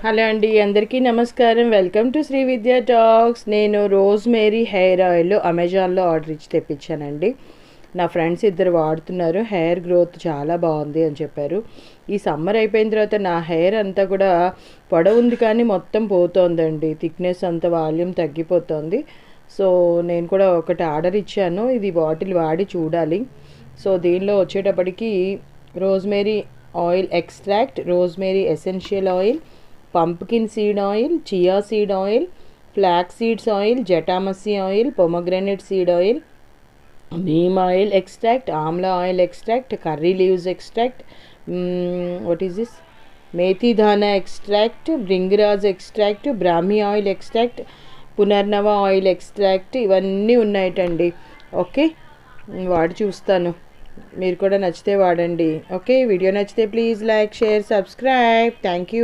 Hello అండి, అందరికీ నమస్కారం. వెల్కమ్ టు శ్రీ విద్యా టాక్స్. నేను రోజ్మేరీ హెయిర్ ఆయిల్ అమెజాన్లో ఆర్డర్ ఇచ్చి తెప్పించానండి. నా ఫ్రెండ్స్ ఇద్దరు వాడుతున్నారు, హెయిర్ గ్రోత్ చాలా బాగుంది అని చెప్పారు. ఈ సమ్మర్ అయిపోయిన తర్వాత నా హెయిర్ అంతా కూడా పొడవు ఉంది కానీ మొత్తం పోతోందండి, థిక్నెస్ అంతా వాల్యూమ్ తగ్గిపోతుంది. సో నేను కూడా ఒకటి ఆర్డర్ ఇచ్చాను, ఇది బాటిల్ వాడి చూడాలి. సో దీనిలో వచ్చేటప్పటికి rosemary oil extract, rosemary essential oil, pumpkin seed oil, chia seed oil, flax seeds oil, jatamansi oil, pomegranate seed oil, neem oil extract, amla oil extract, curry leaves extract, what is this, methi dana extract, bhringraj extract, brahmi oil extract, punarnava oil extract, ఇవన్నీ ఉన్నాయటండి. Okay, వాడి చూస్తాను, మీరు కూడా నచ్చితే వాడండి. Okay, video నచ్చితే please like, share, subscribe. Thank you.